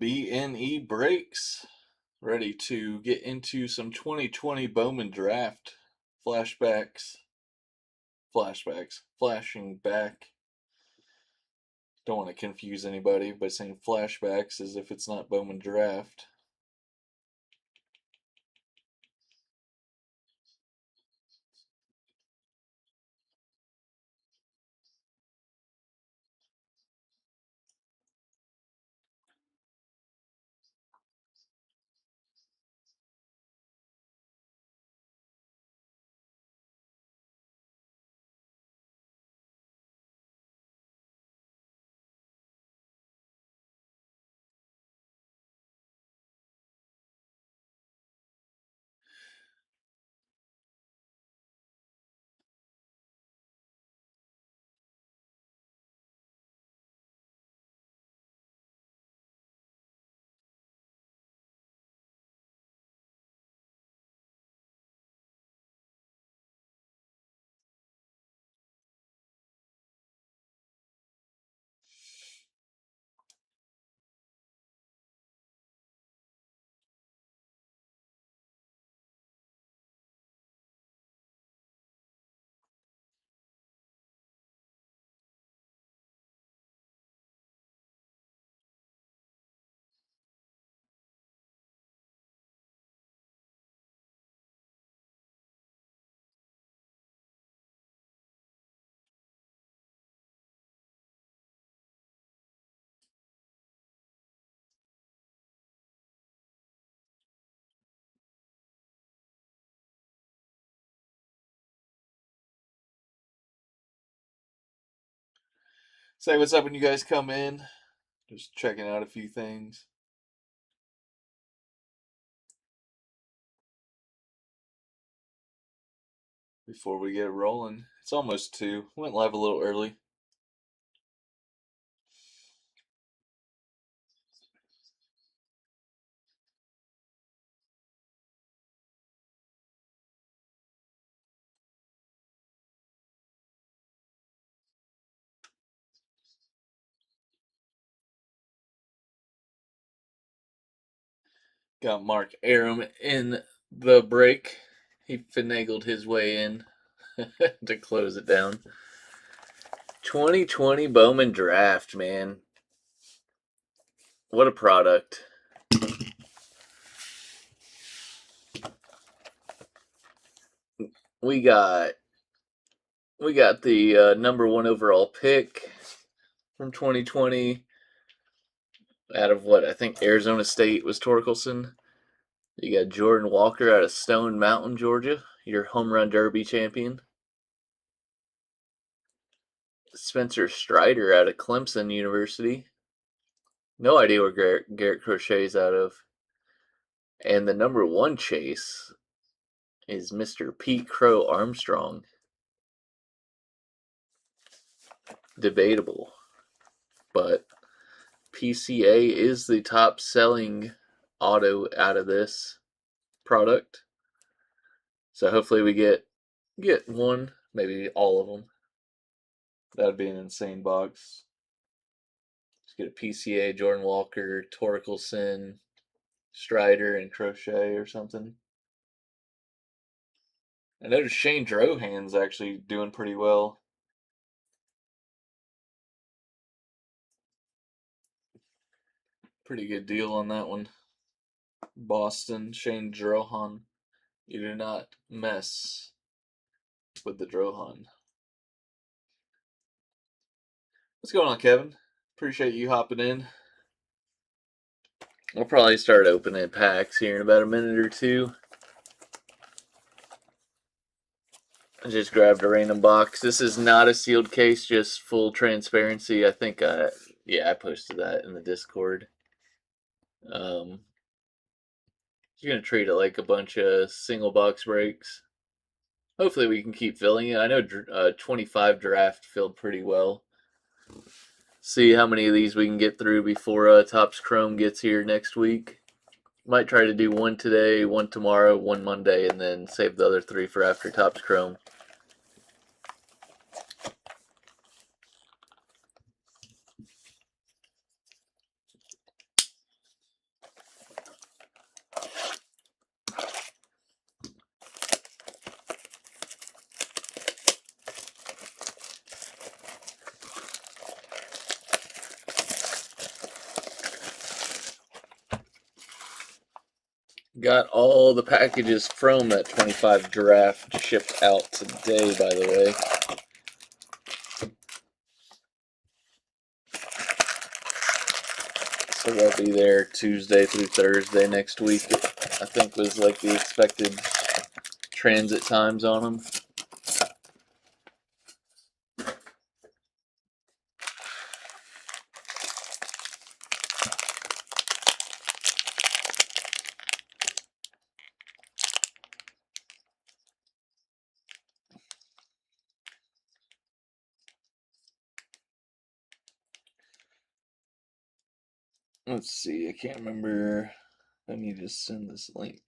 BNE breaks. Ready to get into some 2020 Bowman draft flashbacks. Flashing back. Don't want to confuse anybody by saying flashbacks as if it's not Bowman draft. Say what's up when you guys come in. Just checking out a few things. Before we get rolling. It's almost 2. Went live a little early. Got Mark Aram in the break. He finagled his way in to close it down. 2020 Bowman draft, man. What a product. We got the number 1 overall pick from 2020 out of what I think Arizona State was Torkelson. You got Jordan Walker out of Stone Mountain, Georgia, your home run derby champion. Spencer Strider out of Clemson University. No idea where Garrett Crochet's out of. And the number 1 chase is Mr. Pete Crow Armstrong. Debatable. But PCA is the top selling auto out of this product. So hopefully we get one, maybe all of them. That'd be an insane box. Let's get a PCA, Jordan Walker, Torkelson, Strider, and Crochet or something. I noticed Shane Drohan's actually doing pretty well. Pretty good deal on that one. Boston, Shane Drohan. You do not mess with the Drohan. What's going on, Kevin? Appreciate you hopping in. I'll probably start opening packs here in about a minute or two. I just grabbed a random box. This is not a sealed case, just full transparency. I think, I posted that in the Discord. You're going to treat it like a bunch of single box breaks. Hopefully we can keep filling it. I know 25 draft filled pretty well. See how many of these we can get through before Topps Chrome gets here next week. Might try to do 1 today, 1 tomorrow, 1 Monday, and then save the other 3 for after Topps Chrome. Got all the packages from that 25 draft shipped out today, by the way. So they'll be there Tuesday through Thursday next week, I think was like the expected transit times on them. Let's see, I can't remember. I need to send this link.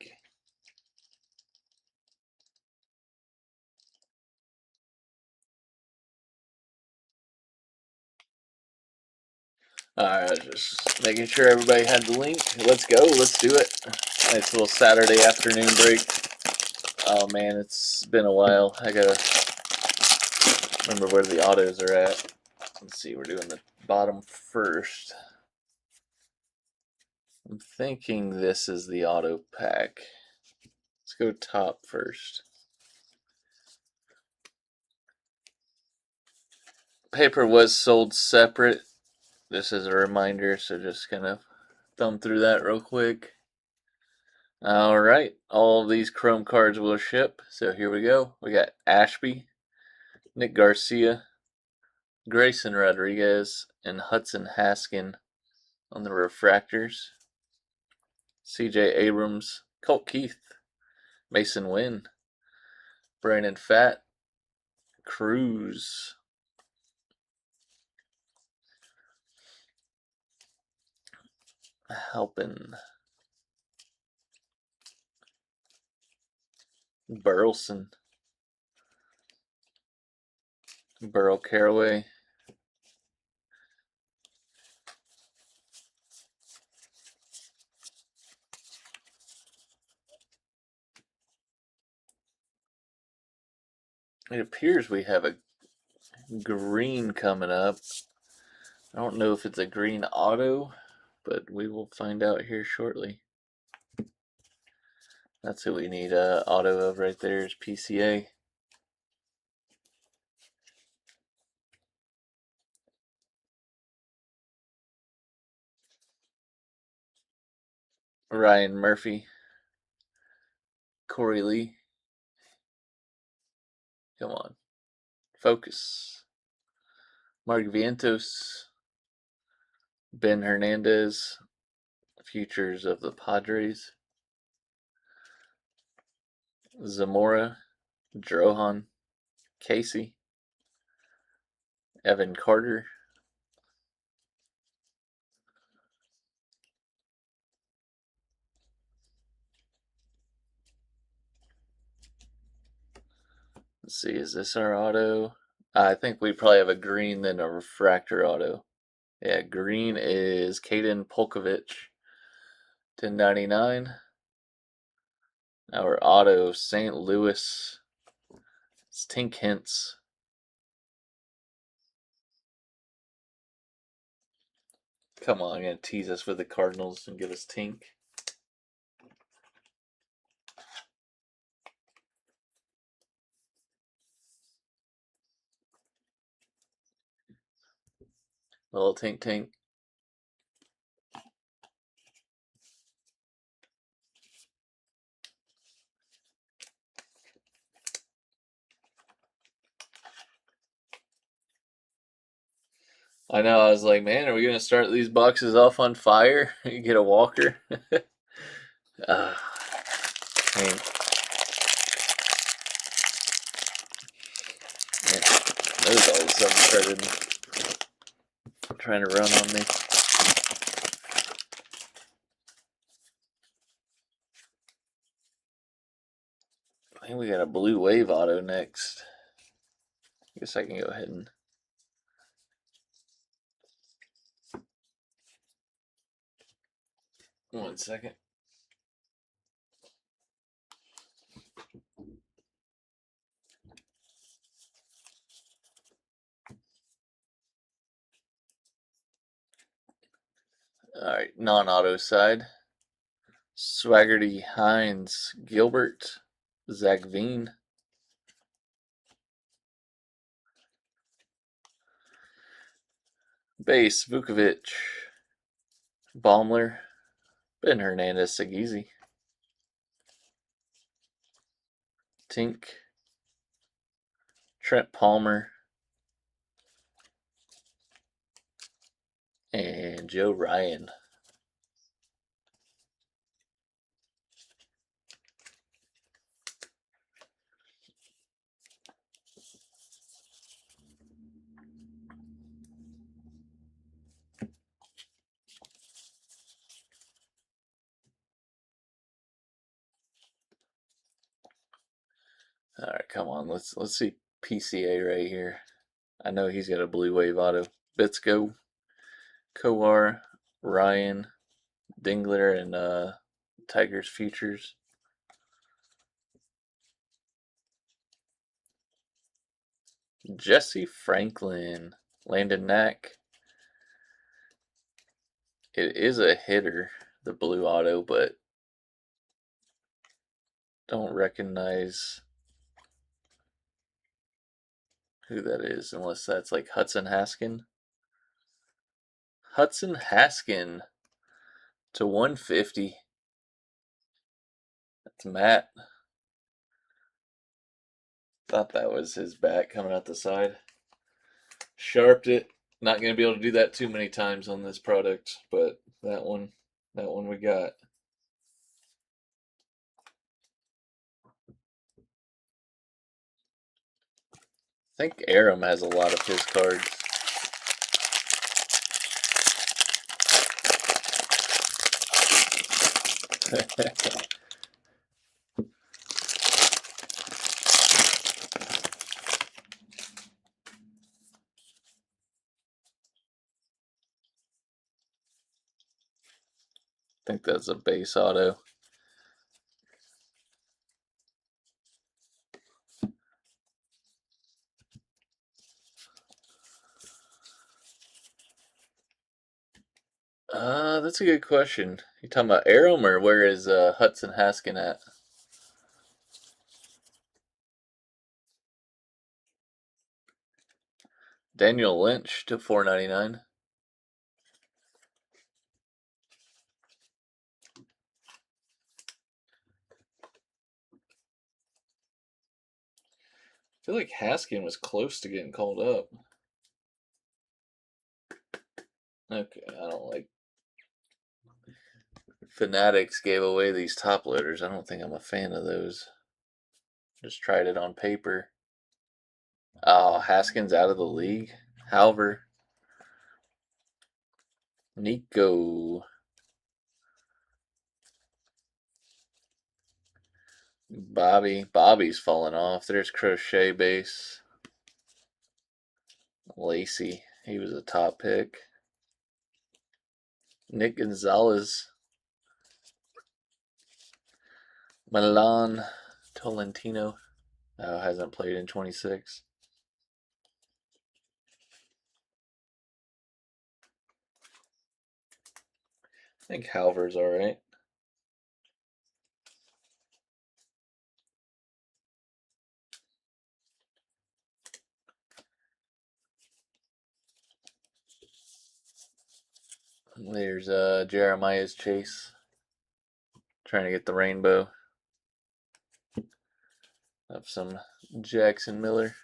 Alright, just making sure everybody had the link. Let's go, let's do it. Nice little Saturday afternoon break. Oh man, it's been a while. I gotta remember where the autos are at. Let's see, we're doing the bottom first. I'm thinking this is the auto pack. Let's go top first. Paper was sold separate. This is a reminder, so just kind of thumb through that real quick. Alright, all of these Chrome cards will ship. So here we go. We got Ashby, Nick Garcia, Grayson Rodriguez, and Hudson Haskin on the refractors. CJ Abrams, Colt Keith, Mason Wynn, Brandon Fatt, Cruz, Halpin, Burleson, Burl Caraway, it appears we have a green coming up. I don't know if it's a green auto, but we will find out here shortly. That's who we need auto of right there is PCA. Ryan Murphy, Corey Lee. Come on, focus. Mark Vientos, Ben Hernandez, futures of the Padres. Zamora, Drohan, Casey, Evan Carter, let's see, is this our auto? I think we probably have a green then a refractor auto. Yeah, green is Caden Polkovich, 1099. Our auto, St. Louis, it's Tink Hintz. Come on, gonna tease us with the Cardinals and give us Tink. Little Tink Tink. I know, I was like, man, are we gonna start these boxes off on fire? You get a Walker. Man. Those all of a sudden started trying to run on me. I think we got a blue wave auto next. I guess I can go ahead and one second. Alright, non-auto side. Swaggerty, Hines, Gilbert, Zach Veen. Base, Vukovic, Baumler, Ben Hernandez, Seguizi, Tink, Trent Palmer, and Joe Ryan. All right, come on. Let's see PCA right here. I know he's got a blue wave auto. Bitsko, Kowar, Ryan, Dingler, and Tigers Futures. Jesse Franklin, Landon Knack. It is a hitter, the blue auto, but don't recognize who that is unless that's like Hudson Haskin. Hudson Haskin to 150. That's Matt. Thought that was his bat coming out the side. Sharped it. Not going to be able to do that too many times on this product, but that one we got. I think Aram has a lot of his cards. I think that's a base auto. That's a good question. You talking about Aram or where is Hudson Haskin at? Daniel Lynch to 499. I feel like Haskin was close to getting called up. Okay, I don't like. Fanatics gave away these top loaders. I don't think I'm a fan of those. Just tried it on paper. Oh, Haskins out of the league. Halver. Nico. Bobby's falling off. There's Crochet base. Lacey. He was a top pick. Nick Gonzalez. Milan Tolentino. Oh, hasn't played in 26. I think Halver's alright. There's Jeremiah's Chase. Trying to get the rainbow. Have some Jackson Miller.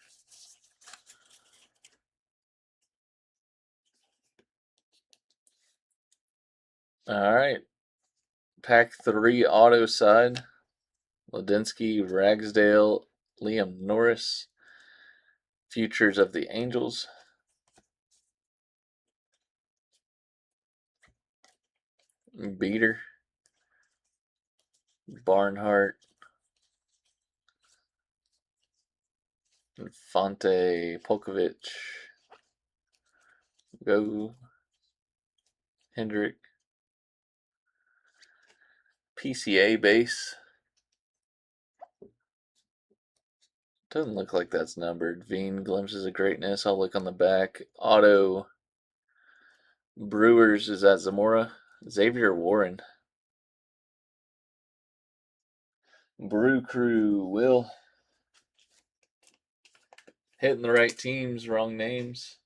Alright. Pack 3 auto side. Ladinsky, Ragsdale, Liam Norris. Futures of the Angels. Beater. Barnhart. Fonte, Polkovic. Go. Hendrick. PCA base. Doesn't look like that's numbered. Veen, Glimpses of Greatness. I'll look on the back. Auto. Brewers, is that Zamora? Xavier Warren. Brew Crew, Will. Hitting the right teams, wrong names.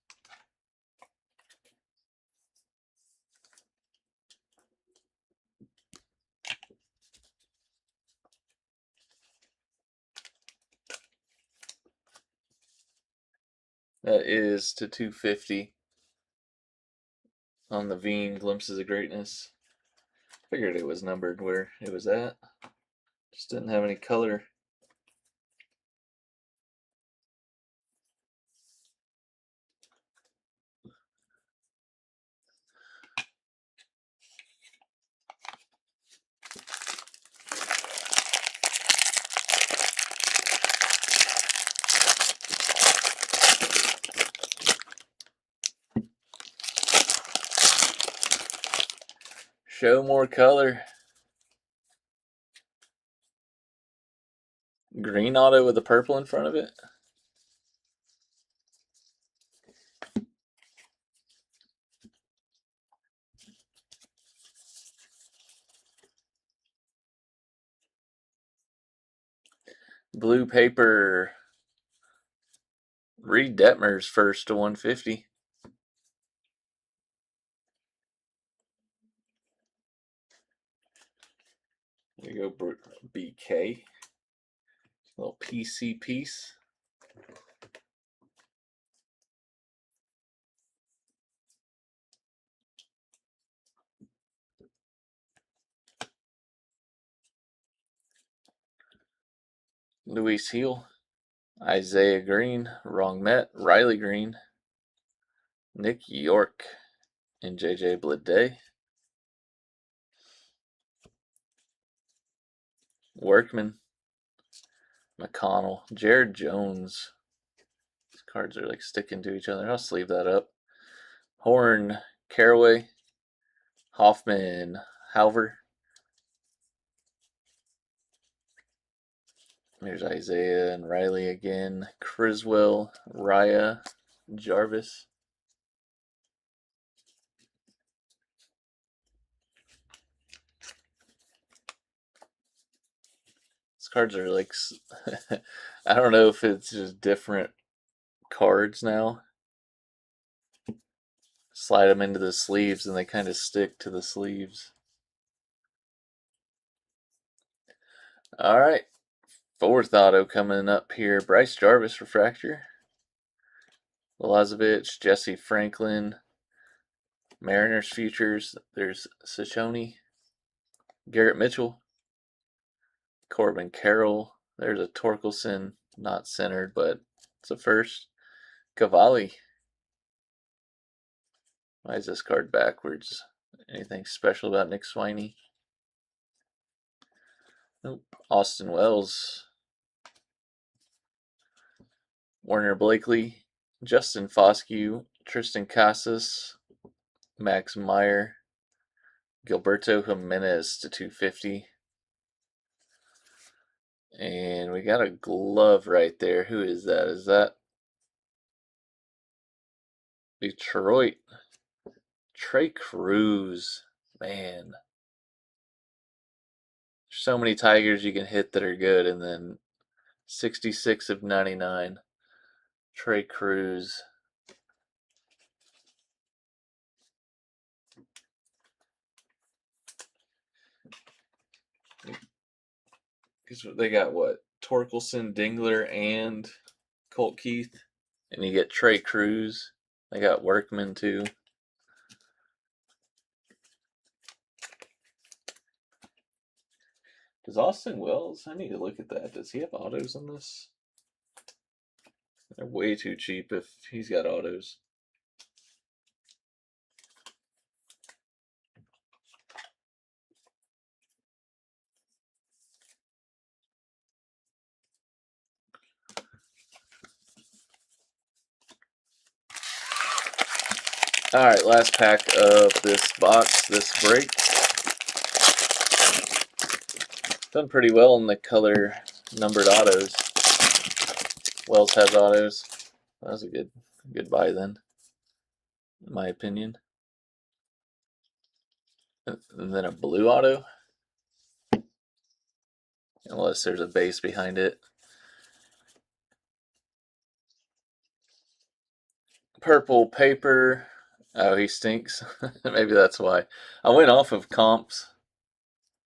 That is to 250 on the Veen, Glimpses of Greatness. Figured it was numbered where it was at. Just didn't have any color. Show more color. Green auto with a purple in front of it. Blue paper. Reed Detmer's first to 150. There you go, BK. Little PC piece. Luis Heel. Isaiah Green. Wrong Met. Riley Green. Nick York. And JJ Bleday. Workman. McConnell. Jared Jones. These cards are like sticking to each other. I'll sleeve that up. Horn. Caraway. Hoffman. Halver. There's Isaiah and Riley again. Criswell. Raya. Jarvis. These cards are like, I don't know if it's just different cards now. Slide them into the sleeves and they kind of stick to the sleeves. All right. Fourth auto coming up here. Bryce Jarvis Refractor. Lazovic, Jesse Franklin. Mariners Futures. There's Ciccone. Garrett Mitchell. Corbin Carroll. There's a Torkelson. Not centered, but it's a first. Cavalli. Why is this card backwards? Anything special about Nick Swiney? Nope. Austin Wells. Warner Blakely. Justin Foscue. Tristan Casas. Max Meyer. Gilberto Jimenez to 250. And we got a glove right there. Who is that? Is that Detroit? Trey Cruz. Man. There's so many Tigers you can hit that are good. And then 66 of 99. Trey Cruz. Because they got what? Torkelson, Dingler, and Colt Keith. And you get Trey Cruz. They got Workman too. Does Austin Wells? I need to look at that. Does he have autos on this? They're way too cheap if he's got autos. All right, last pack of this box, this break. Done pretty well in the color numbered autos. Wells has autos. That was a good buy then, in my opinion. And then a blue auto. unless there's a base behind it. Purple paper. Oh, he stinks. Maybe that's why. I went off of comps.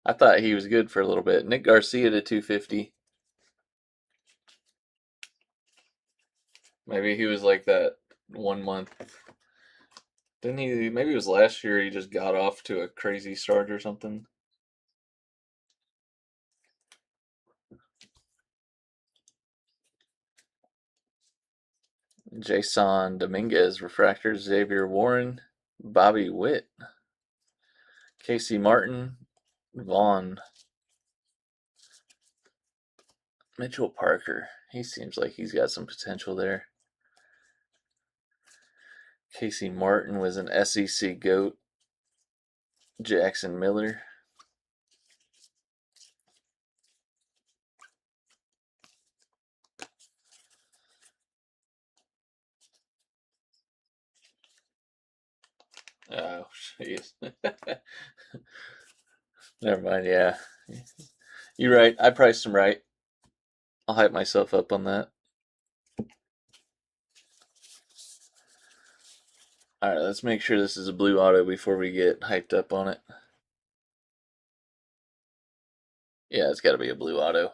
I thought he was good for a little bit. Nick Garcia to 250. Maybe he was like that 1 month. Didn't he? Maybe it was last year he just got off to a crazy start or something. Jason Dominguez, refractor. Xavier Warren. Bobby Witt. Casey Martin. Vaughn. Mitchell Parker. He seems like he's got some potential there. Casey Martin was an SEC GOAT. Jackson Miller. Oh, jeez. Never mind, yeah. You're right. I priced him right. I'll hype myself up on that. Alright, let's make sure this is a blue auto before we get hyped up on it. Yeah, it's got to be a blue auto.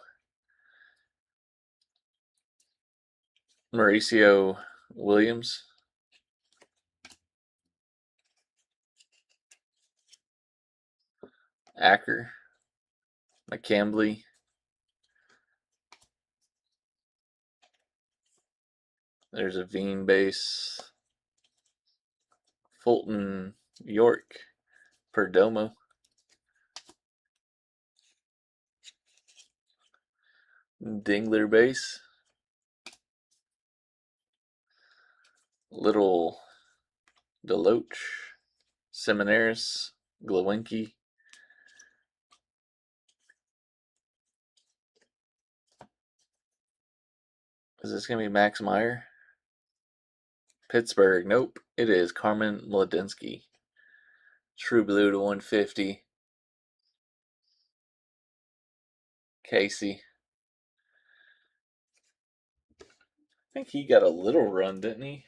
Mauricio Williams. Acker. McCambly. There's a Veen base. Fulton York. Perdomo. Dingler base. Little Deloach. Seminaris. Glowinky. Is this going to be Max Meyer? Pittsburgh. Nope. It is Carmen Mladinsky. True Blue to 150. Casey. I think he got a little run, didn't he?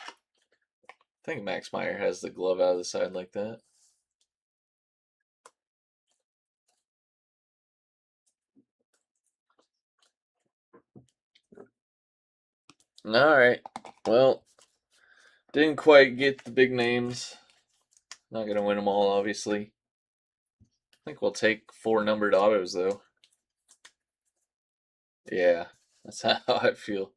I think Max Meyer has the glove out of the side like that. Alright. Well, didn't quite get the big names. Not going to win them all, obviously. I think we'll take 4 numbered autos, though. Yeah, that's how I feel.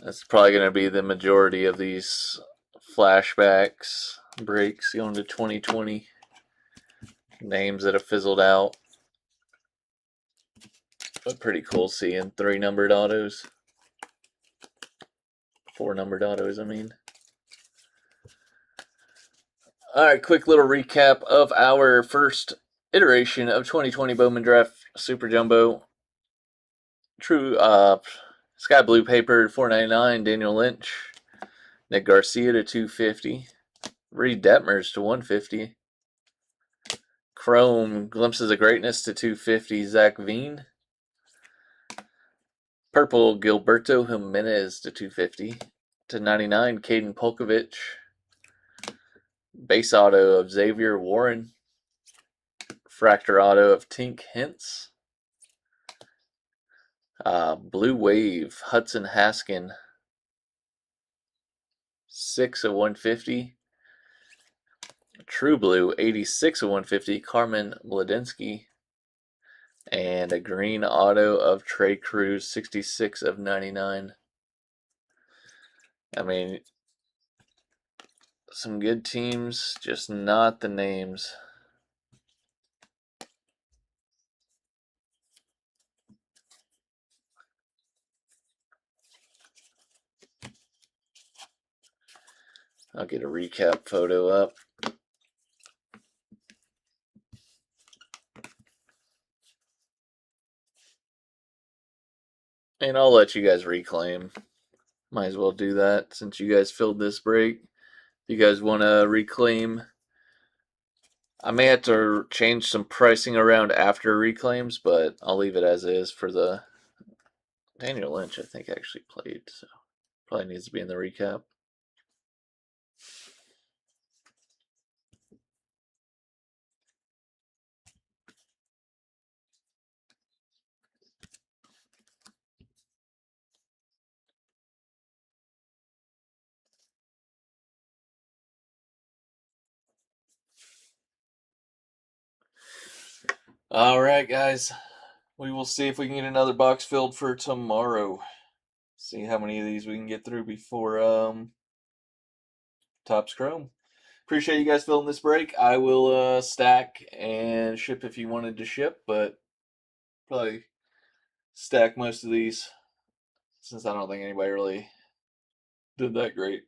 That's probably going to be the majority of these flashbacks, breaks going to 2020. Names that have fizzled out. But pretty cool seeing 3 numbered autos. 4 numbered autos, I mean. Alright, quick little recap of our first iteration of 2020 Bowman Draft Super Jumbo. True Sky Blue Paper $4.99, Daniel Lynch. Nick Garcia to $2.50. Reed Detmers to $1.50. Chrome Glimpses of Greatness to $2.50, Zach Veen. Purple Gilberto Jimenez to $2.50. To $99, Caden Polkovich. Base auto of Xavier Warren. Fractor auto of Tink Hintz. Blue Wave Hudson Haskin. 6 of 150. True Blue 86 of 150. Carmen Mladinsky. And a green auto of Trey Cruz 66 of 99. I mean, some good teams, just not the names. I'll get a recap photo up. And I'll let you guys reclaim. Might as well do that since you guys filled this break. If you guys want to reclaim, I may have to change some pricing around after reclaims, but I'll leave it as is for the Daniel Lynch. I think actually played, so probably needs to be in the recap. All right, guys. We will see if we can get another box filled for tomorrow. See how many of these we can get through before Topps Chrome. Appreciate you guys filling this break. I will stack and ship if you wanted to ship, but probably stack most of these since I don't think anybody really did that great.